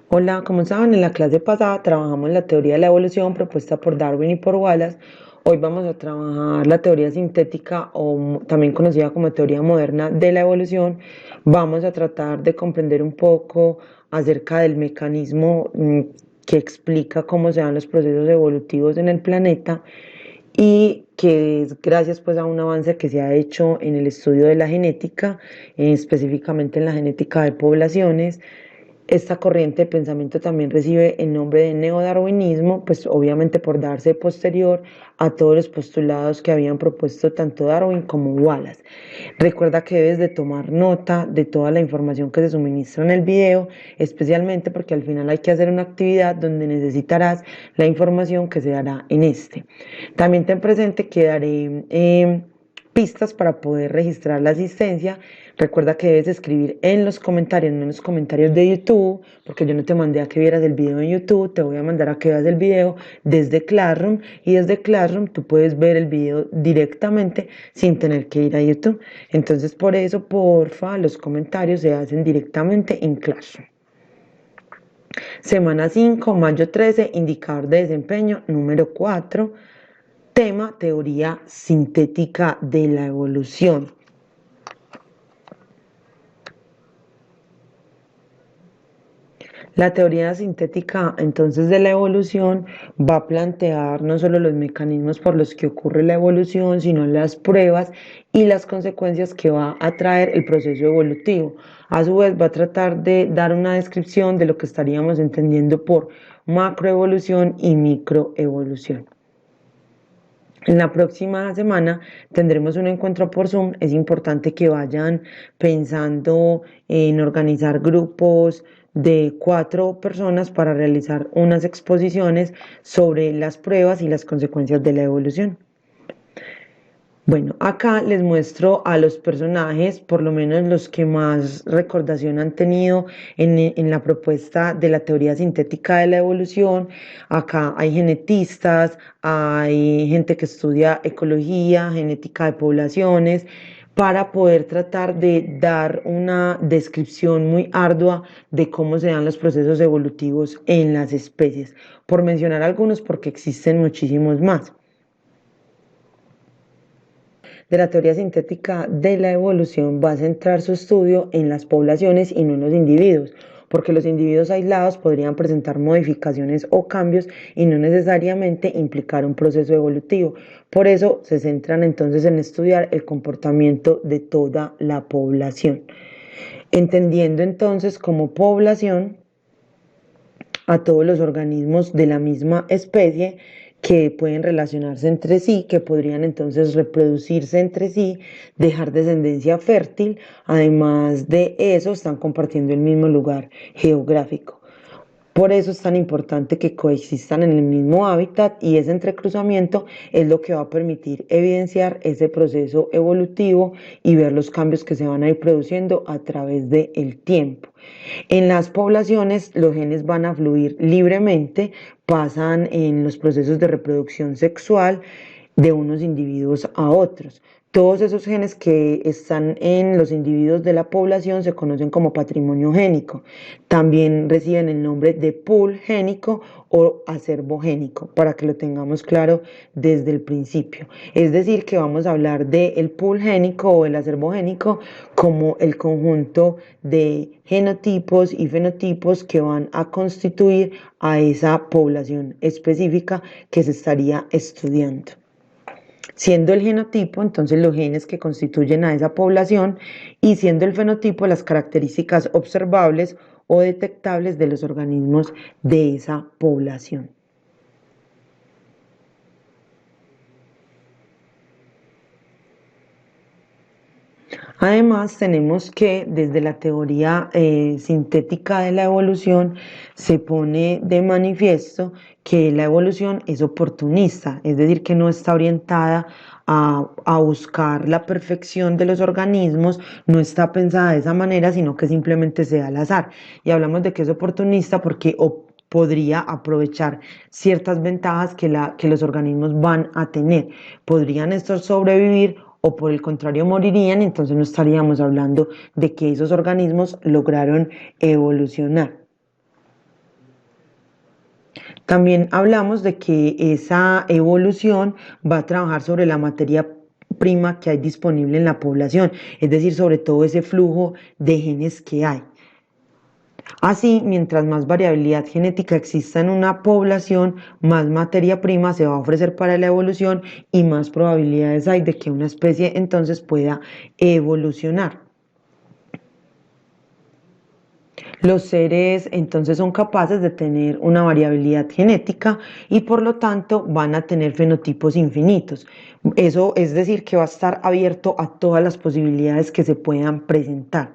Hola, como saben, en la clase pasada trabajamos la teoría de la evolución propuesta por Darwin y por Wallace. Hoy vamos a trabajar la teoría sintética o también conocida como teoría moderna de la evolución. Vamos a tratar de comprender un poco acerca del mecanismo que explica cómo se dan los procesos evolutivos en el planeta y que es gracias pues a un avance que se ha hecho en el estudio de la genética, específicamente en la genética de poblaciones. Esta corriente de pensamiento también recibe el nombre de neodarwinismo, pues obviamente por darse posterior a todos los postulados que habían propuesto tanto Darwin como Wallace. Recuerda que debes de tomar nota de toda la información que se suministra en el video, especialmente porque al final hay que hacer una actividad donde necesitarás la información que se dará en este. También ten presente que daré pistas para poder registrar la asistencia. Recuerda que debes escribir en los comentarios, no en los comentarios de YouTube, porque yo no te mandé a que vieras el video en YouTube, te voy a mandar a que veas el video desde Classroom y desde Classroom tú puedes ver el video directamente sin tener que ir a YouTube. Entonces por eso, porfa, los comentarios se hacen directamente en Classroom. Semana 5, mayo 13, indicador de desempeño número 4, tema teoría sintética de la evolución. La teoría sintética entonces de la evolución va a plantear no solo los mecanismos por los que ocurre la evolución, sino las pruebas y las consecuencias que va a traer el proceso evolutivo. A su vez va a tratar de dar una descripción de lo que estaríamos entendiendo por macroevolución y microevolución. En la próxima semana tendremos un encuentro por Zoom. Es importante que vayan pensando en organizar grupos de 4 personas para realizar unas exposiciones sobre las pruebas y las consecuencias de la evolución. Bueno, acá les muestro a los personajes, por lo menos los que más recordación han tenido en la propuesta de la teoría sintética de la evolución. Acá hay genetistas, hay gente que estudia ecología, genética de poblaciones, para poder tratar de dar una descripción muy ardua de cómo se dan los procesos evolutivos en las especies, por mencionar algunos porque existen muchísimos más. De la teoría sintética de la evolución va a centrar su estudio en las poblaciones y no en los individuos, porque los individuos aislados podrían presentar modificaciones o cambios y no necesariamente implicar un proceso evolutivo. Por eso se centran entonces en estudiar el comportamiento de toda la población, entendiendo entonces como población a todos los organismos de la misma especie que pueden relacionarse entre sí, que podrían entonces reproducirse entre sí, dejar descendencia fértil, además de eso están compartiendo el mismo lugar geográfico. Por eso es tan importante que coexistan en el mismo hábitat y ese entrecruzamiento es lo que va a permitir evidenciar ese proceso evolutivo y ver los cambios que se van a ir produciendo a través del tiempo. En las poblaciones los genes van a fluir libremente, pasan en los procesos de reproducción sexual de unos individuos a otros. Todos esos genes que están en los individuos de la población se conocen como patrimonio génico. También reciben el nombre de pool génico o acervo génico, para que lo tengamos claro desde el principio. Es decir, que vamos a hablar del pool génico o el acervo génico como el conjunto de genotipos y fenotipos que van a constituir a esa población específica que se estaría estudiando. Siendo el genotipo, entonces los genes que constituyen a esa población y siendo el fenotipo las características observables o detectables de los organismos de esa población. Además, tenemos que desde la teoría sintética de la evolución se pone de manifiesto que la evolución es oportunista, es decir, que no está orientada a buscar la perfección de los organismos, no está pensada de esa manera, sino que simplemente se da al azar. Y hablamos de que es oportunista porque podría aprovechar ciertas ventajas que los organismos van a tener. Podrían estos sobrevivir o por el contrario morirían, entonces no estaríamos hablando de que esos organismos lograron evolucionar. También hablamos de que esa evolución va a trabajar sobre la materia prima que hay disponible en la población, es decir, sobre todo ese flujo de genes que hay. Así, mientras más variabilidad genética exista en una población, más materia prima se va a ofrecer para la evolución y más probabilidades hay de que una especie entonces pueda evolucionar. Los seres entonces son capaces de tener una variabilidad genética y por lo tanto van a tener fenotipos infinitos. Eso es decir, que va a estar abierto a todas las posibilidades que se puedan presentar.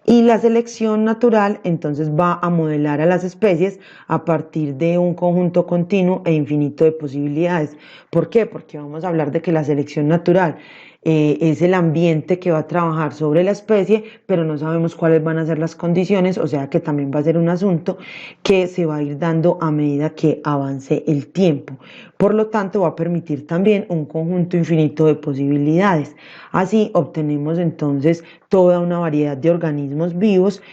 Y la selección natural entonces va a modelar a las especies a partir de un conjunto continuo e infinito de posibilidades. ¿Por qué? Porque vamos a hablar de que la selección natural es el ambiente que va a trabajar sobre la especie, pero no sabemos cuáles van a ser las condiciones, o sea que también va a ser un asunto que se va a ir dando a medida que avance el tiempo. Por lo tanto, va a permitir también un conjunto infinito de posibilidades. Así obtenemos entonces toda una variedad de organismos vivos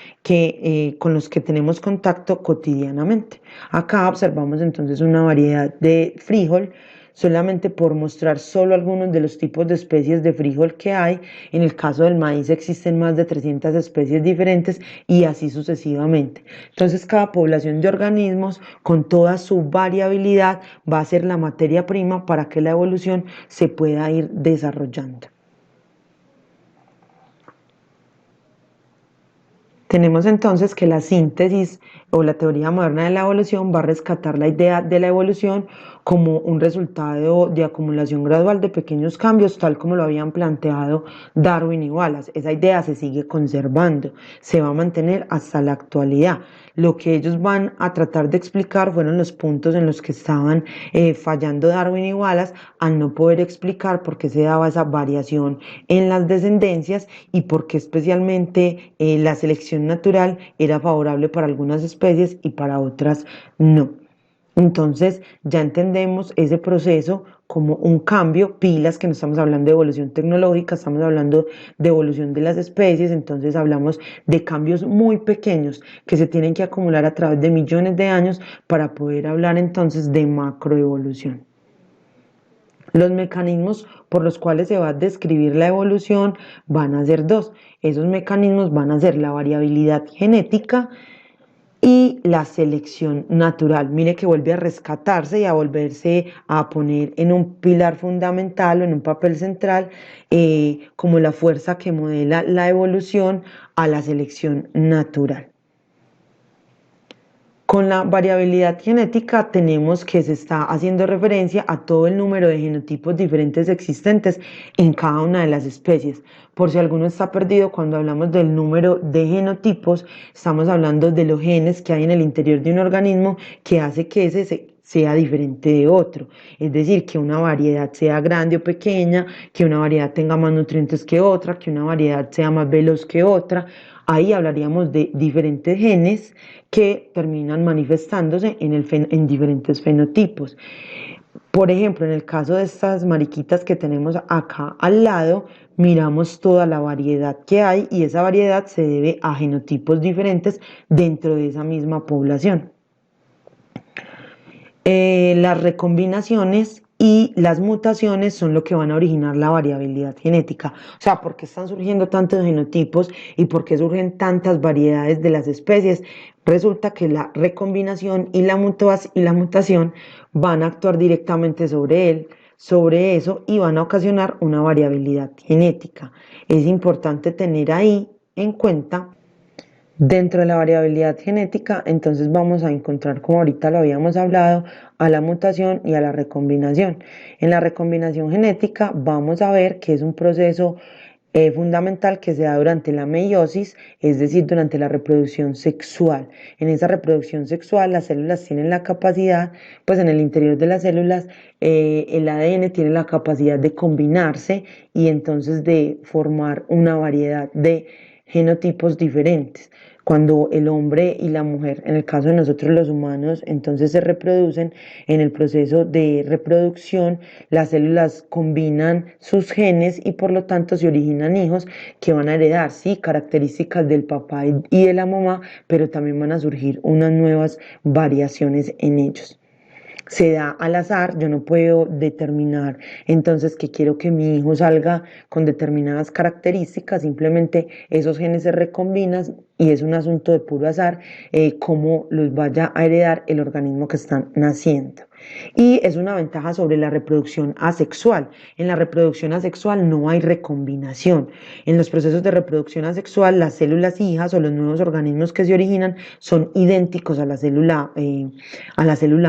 con los que tenemos contacto cotidianamente. Acá observamos entonces una variedad de frijol, solamente por mostrar solo algunos de los tipos de especies de frijol que hay. En el caso del maíz existen más de 300 especies diferentes y así sucesivamente. Entonces cada población de organismos con toda su variabilidad va a ser la materia prima para que la evolución se pueda ir desarrollando. Tenemos entonces que la síntesis o la teoría moderna de la evolución va a rescatar la idea de la evolución como un resultado de acumulación gradual de pequeños cambios, tal como lo habían planteado Darwin y Wallace. Esa idea se sigue conservando, se va a mantener hasta la actualidad. Lo que ellos van a tratar de explicar fueron los puntos en los que estaban fallando Darwin y Wallace al no poder explicar por qué se daba esa variación en las descendencias y por qué especialmente la selección natural era favorable para algunas especies y para otras no. Entonces ya entendemos ese proceso como un cambio, pilas, que no estamos hablando de evolución tecnológica, estamos hablando de evolución de las especies, entonces hablamos de cambios muy pequeños que se tienen que acumular a través de millones de años para poder hablar entonces de macroevolución. Los mecanismos por los cuales se va a describir la evolución van a ser dos. Esos mecanismos van a ser la variabilidad genética y la selección natural. Mire que vuelve a rescatarse y a volverse a poner en un pilar fundamental o en un papel central como la fuerza que modela la evolución a la selección natural. Con la variabilidad genética tenemos que se está haciendo referencia a todo el número de genotipos diferentes existentes en cada una de las especies. Por si alguno está perdido, cuando hablamos del número de genotipos, estamos hablando de los genes que hay en el interior de un organismo que hace que ese sea diferente de otro. Es decir, que una variedad sea grande o pequeña, que una variedad tenga más nutrientes que otra, que una variedad sea más veloz que otra. Ahí hablaríamos de diferentes genes que terminan manifestándose en diferentes fenotipos. Por ejemplo, en el caso de estas mariquitas que tenemos acá al lado, miramos toda la variedad que hay y esa variedad se debe a genotipos diferentes dentro de esa misma población. Las recombinaciones y las mutaciones son lo que van a originar la variabilidad genética. O sea, ¿por qué están surgiendo tantos genotipos y por qué surgen tantas variedades de las especies? Resulta que la recombinación y la mutación van a actuar directamente sobre eso y van a ocasionar una variabilidad genética. Es importante tener ahí en cuenta. Dentro de la variabilidad genética, entonces vamos a encontrar, como ahorita lo habíamos hablado, a la mutación y a la recombinación. En la recombinación genética vamos a ver que es un proceso fundamental que se da durante la meiosis, es decir, durante la reproducción sexual. En esa reproducción sexual las células tienen la capacidad, pues en el interior de las células el ADN tiene la capacidad de combinarse y entonces de formar una variedad de genotipos diferentes. Cuando el hombre y la mujer, en el caso de nosotros los humanos, entonces se reproducen, en el proceso de reproducción, las células combinan sus genes y por lo tanto se originan hijos que van a heredar, sí, características del papá y de la mamá, pero también van a surgir unas nuevas variaciones en ellos. se da al azar, yo no puedo determinar entonces que quiero que mi hijo salga con determinadas características, simplemente esos genes se recombinan y es un asunto de puro azar cómo los vaya a heredar el organismo que están naciendo. Y es una ventaja sobre la reproducción asexual. En la reproducción asexual no hay recombinación. En los procesos de reproducción asexual, las células hijas o los nuevos organismos que se originan son idénticos a la célula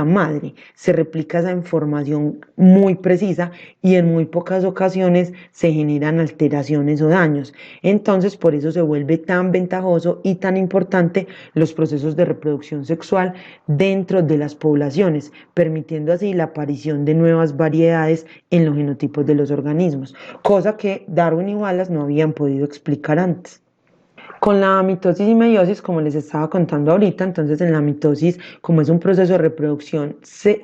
madre. Se replica esa información muy precisa y en muy pocas ocasiones se generan alteraciones o daños. Entonces, por eso se vuelve tan ventajoso y tan importante los procesos de reproducción sexual dentro de las poblaciones, permitiendo así la aparición de nuevas variedades en los genotipos de los organismos, cosa que Darwin y Wallace no habían podido explicar antes. Con la mitosis y meiosis, como les estaba contando ahorita, entonces en la mitosis, como es un proceso de reproducción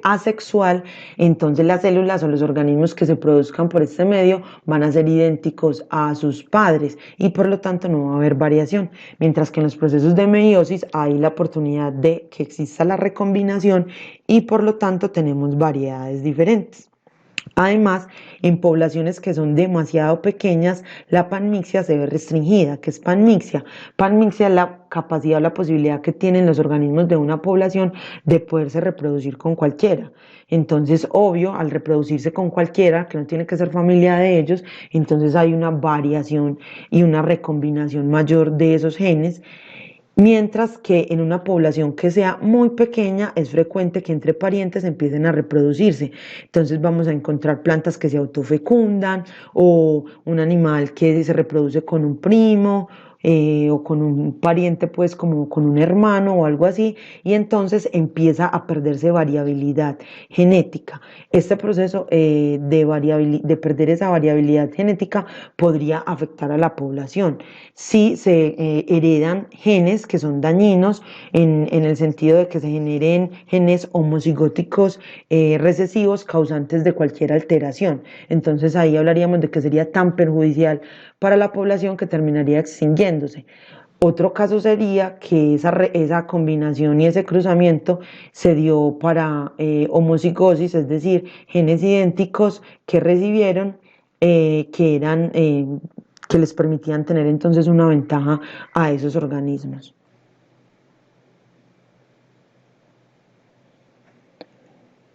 asexual, entonces las células o los organismos que se produzcan por este medio van a ser idénticos a sus padres y por lo tanto no va a haber variación, mientras que en los procesos de meiosis hay la oportunidad de que exista la recombinación y por lo tanto tenemos variedades diferentes. Además, en poblaciones que son demasiado pequeñas, la panmixia se ve restringida. ¿Qué es panmixia? Panmixia es la capacidad o la posibilidad que tienen los organismos de una población de poderse reproducir con cualquiera. Entonces, obvio, al reproducirse con cualquiera, que no tiene que ser familia de ellos, entonces hay una variación y una recombinación mayor de esos genes. Mientras que en una población que sea muy pequeña es frecuente que entre parientes empiecen a reproducirse. Entonces vamos a encontrar plantas que se autofecundan o un animal que se reproduce con un primo o con un pariente pues como con un hermano o algo así y entonces empieza a perderse variabilidad genética. Este proceso de perder esa variabilidad genética podría afectar a la población si se heredan genes que son dañinos en el sentido de que se generen genes homocigóticos recesivos causantes de cualquier alteración. Entonces ahí hablaríamos de que sería tan perjudicial para la población que terminaría extinguiéndose. Otro caso sería que esa combinación y ese cruzamiento se dio para homocigosis, es decir, genes idénticos que recibieron, que eran que les permitían tener entonces una ventaja a esos organismos.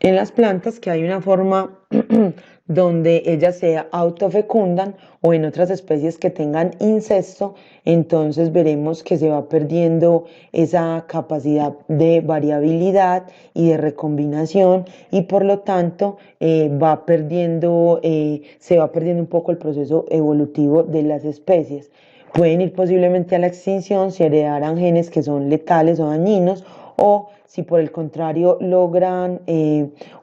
En las plantas que hay una forma donde ellas se autofecundan o en otras especies que tengan incesto, entonces veremos que se va perdiendo esa capacidad de variabilidad y de recombinación y por lo tanto se va perdiendo un poco el proceso evolutivo de las especies. Pueden ir posiblemente a la extinción si heredaran genes que son letales o dañinos o si por el contrario logran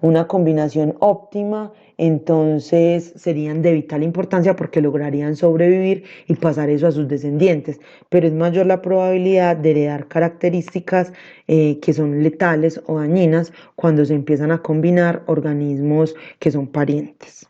una combinación óptima, entonces serían de vital importancia porque lograrían sobrevivir y pasar eso a sus descendientes. Pero es mayor la probabilidad de heredar características que son letales o dañinas cuando se empiezan a combinar organismos que son parientes.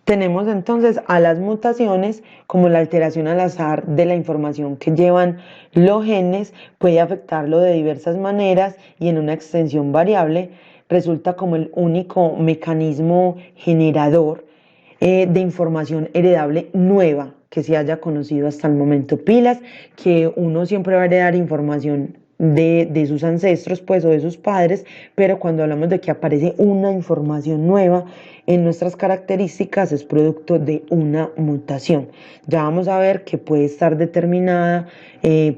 Tenemos entonces a las mutaciones como la alteración al azar de la información que llevan los genes, puede afectarlo de diversas maneras y en una extensión variable resulta como el único mecanismo generador de información heredable nueva que se haya conocido hasta el momento. Pilas, que uno siempre va a heredar información de sus ancestros, pues, o de sus padres, pero cuando hablamos de que aparece una información nueva en nuestras características es producto de una mutación. Ya vamos a ver que puede estar determinada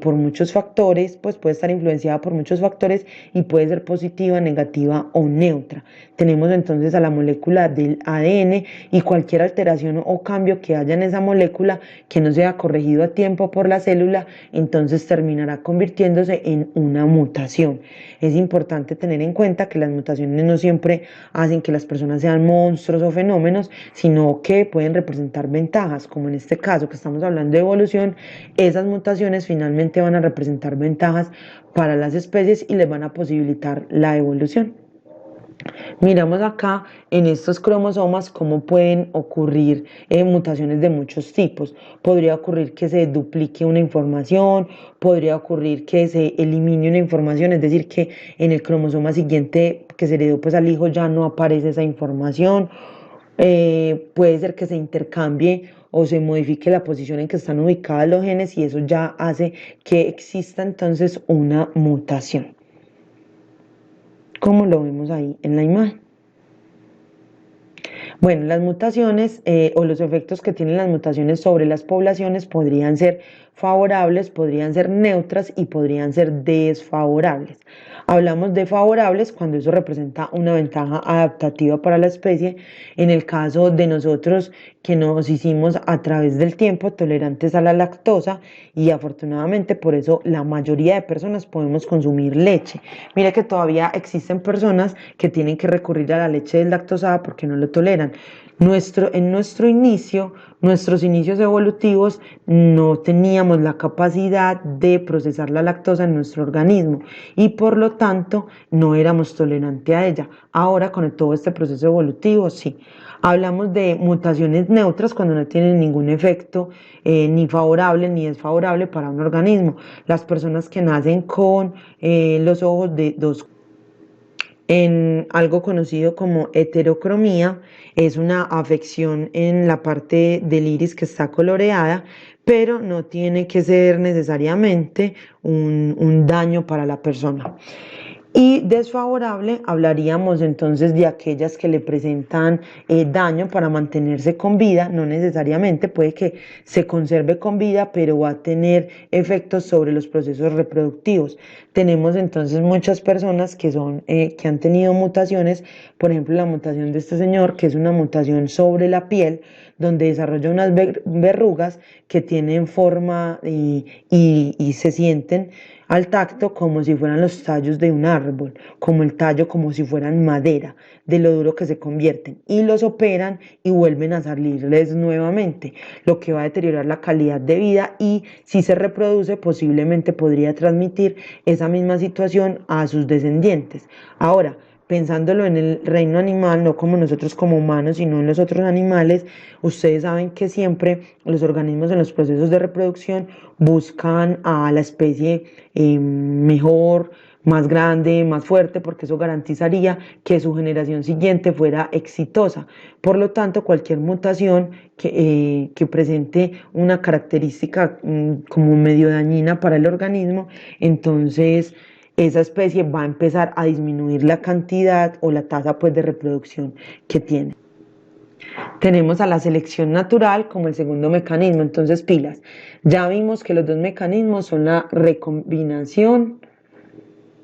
por muchos factores, pues puede estar influenciada por muchos factores y puede ser positiva, negativa o neutra. Tenemos entonces a la molécula del ADN y cualquier alteración o cambio que haya en esa molécula que no sea corregido a tiempo por la célula, entonces terminará convirtiéndose en una mutación. Es importante tener en cuenta que las mutaciones no siempre hacen que las personas sean monstruos o fenómenos, sino que pueden representar ventajas, como en este caso que estamos hablando de evolución, esas mutaciones finalmente van a representar ventajas para las especies y les van a posibilitar la evolución. Miramos acá en estos cromosomas cómo pueden ocurrir mutaciones de muchos tipos. Podría ocurrir que se duplique una información, podría ocurrir que se elimine una información, es decir, que en el cromosoma siguiente que se heredó pues al hijo ya no aparece esa información. Puede ser que se intercambie o se modifique la posición en que están ubicados los genes y eso ya hace que exista entonces una mutación, como lo vemos ahí en la imagen. Bueno, las mutaciones o los efectos que tienen las mutaciones sobre las poblaciones podrían ser favorables, podrían ser neutras y podrían ser desfavorables. Hablamos de favorables cuando eso representa una ventaja adaptativa para la especie. En el caso de nosotros que nos hicimos a través del tiempo tolerantes a la lactosa y afortunadamente por eso la mayoría de personas podemos consumir leche. Mire que todavía existen personas que tienen que recurrir a la leche deslactosada porque no lo toleran. En nuestros inicios evolutivos, no teníamos la capacidad de procesar la lactosa en nuestro organismo y por lo tanto no éramos tolerantes a ella. Ahora con todo este proceso evolutivo, sí. Hablamos de mutaciones neutras cuando no tienen ningún efecto ni favorable ni desfavorable para un organismo. Las personas que nacen con los ojos de dos en algo conocido como heterocromía, es una afección en la parte del iris que está coloreada, pero no tiene que ser necesariamente un daño para la persona. Y desfavorable, hablaríamos entonces de aquellas que le presentan daño para mantenerse con vida, no necesariamente, puede que se conserve con vida, pero va a tener efectos sobre los procesos reproductivos. Tenemos entonces muchas personas que han tenido mutaciones, por ejemplo la mutación de este señor, que es una mutación sobre la piel, donde desarrolla unas verrugas que tienen forma y se sienten al tacto como si fueran los tallos de un árbol, como el tallo como si fueran madera, de lo duro que se convierten, y los operan y vuelven a salirles nuevamente, lo que va a deteriorar la calidad de vida y si se reproduce posiblemente podría transmitir esa misma situación a sus descendientes. Ahora, pensándolo en el reino animal, no como nosotros como humanos, sino en los otros animales, ustedes saben que siempre los organismos en los procesos de reproducción buscan a la especie mejor, más grande, más fuerte, porque eso garantizaría que su generación siguiente fuera exitosa. Por lo tanto, cualquier mutación que presente una característica como medio dañina para el organismo, entonces esa especie va a empezar a disminuir la cantidad o la tasa pues, de reproducción que tiene. Tenemos a la selección natural como el segundo mecanismo, entonces pilas. Ya vimos que los dos mecanismos son la recombinación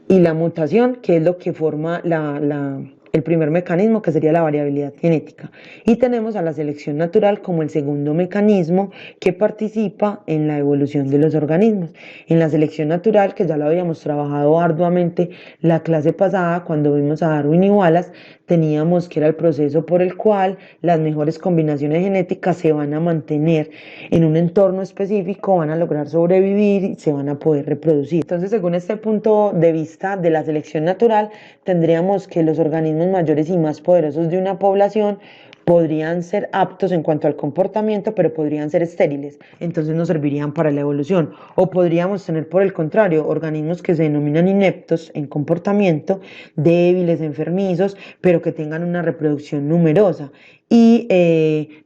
y la mutación, que es lo que forma el primer mecanismo, que sería la variabilidad genética. Y tenemos a la selección natural como el segundo mecanismo que participa en la evolución de los organismos. En la selección natural, que ya lo habíamos trabajado arduamente la clase pasada, cuando vimos a Darwin y Wallace, teníamos que era el proceso por el cual las mejores combinaciones genéticas se van a mantener en un entorno específico, van a lograr sobrevivir y se van a poder reproducir. Entonces, según este punto de vista de la selección natural, tendríamos que los organismos mayores y más poderosos de una población podrían ser aptos en cuanto al comportamiento, pero podrían ser estériles, entonces no servirían para la evolución. O podríamos tener, por el contrario, organismos que se denominan ineptos en comportamiento, débiles, enfermizos, pero que tengan una reproducción numerosa y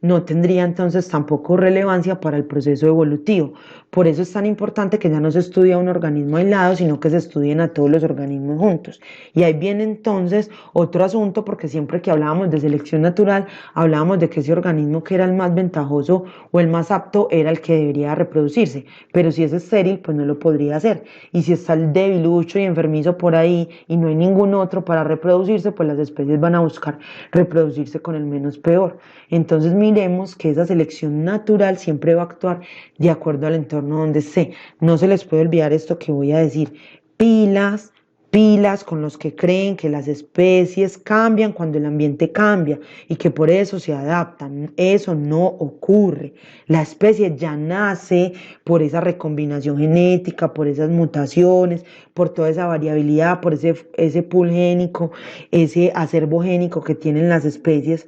no tendría entonces tampoco relevancia para el proceso evolutivo. Por eso es tan importante que ya no se estudie a un organismo aislado, sino que se estudien a todos los organismos juntos. Y ahí viene entonces otro asunto, porque siempre que hablábamos de selección natural, hablábamos de que ese organismo que era el más ventajoso o el más apto era el que debería reproducirse. Pero si es estéril, pues no lo podría hacer. Y si está el debilucho y enfermizo por ahí y no hay ningún otro para reproducirse, pues las especies van a buscar reproducirse con el menos peor. Entonces miremos que esa selección natural siempre va a actuar de acuerdo al entorno donde esté. No se les puede olvidar esto que voy a decir. Pilas, pilas con los que creen que las especies cambian cuando el ambiente cambia y que por eso se adaptan. Eso no ocurre. La especie ya nace por esa recombinación genética, por esas mutaciones, por toda esa variabilidad, por ese pool génico, ese acervo génico que tienen las especies.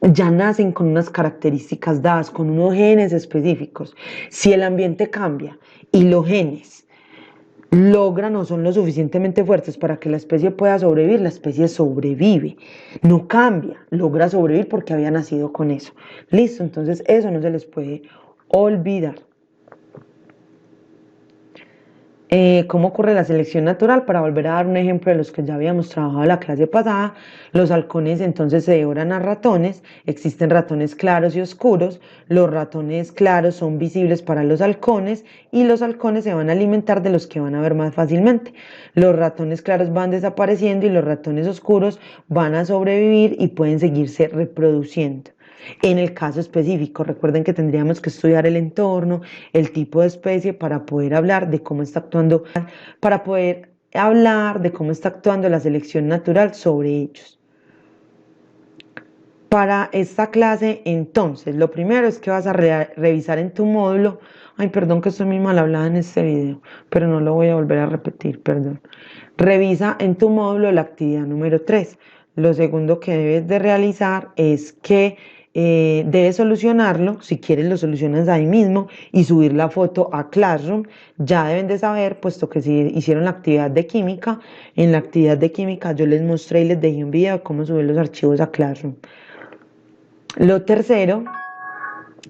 Ya nacen con unas características dadas, con unos genes específicos. Si el ambiente cambia y los genes logran o son lo suficientemente fuertes para que la especie pueda sobrevivir, la especie sobrevive, no cambia, logra sobrevivir porque había nacido con eso. Listo, entonces eso no se les puede olvidar. ¿Cómo ocurre la selección natural? Para volver a dar un ejemplo de los que ya habíamos trabajado la clase pasada, los halcones entonces se devoran a ratones, existen ratones claros y oscuros, los ratones claros son visibles para los halcones y los halcones se van a alimentar de los que van a ver más fácilmente. Los ratones claros van desapareciendo y los ratones oscuros van a sobrevivir y pueden seguirse reproduciendo. En el caso específico, recuerden que tendríamos que estudiar el entorno, el tipo de especie para poder hablar de cómo está actuando, para poder hablar de cómo está actuando la selección natural sobre ellos. Para esta clase, entonces, lo primero es que vas a revisar en tu módulo. Ay, perdón que estoy muy mal hablada en este video, pero no lo voy a volver a repetir, perdón. Revisa en tu módulo la actividad número 3. Lo segundo que debes de realizar es que debes solucionarlo, si quieres lo solucionas ahí mismo y subir la foto a Classroom. Ya deben de saber, puesto que si hicieron la actividad de química, en la actividad de química yo les mostré y les dejé un video de cómo subir los archivos a Classroom. Lo tercero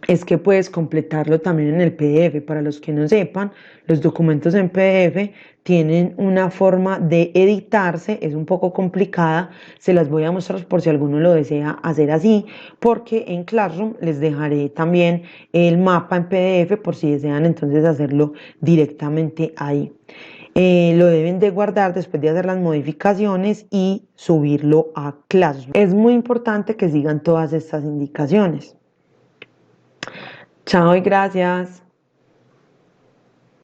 es que puedes completarlo también en el PDF. Para los que no sepan, los documentos en PDF tienen una forma de editarse, es un poco complicada, se las voy a mostrar por si alguno lo desea hacer así, porque en Classroom les dejaré también el mapa en PDF por si desean entonces hacerlo directamente ahí. Lo deben de guardar después de hacer las modificaciones y subirlo a Classroom. Es muy importante que sigan todas estas indicaciones. Chao y gracias.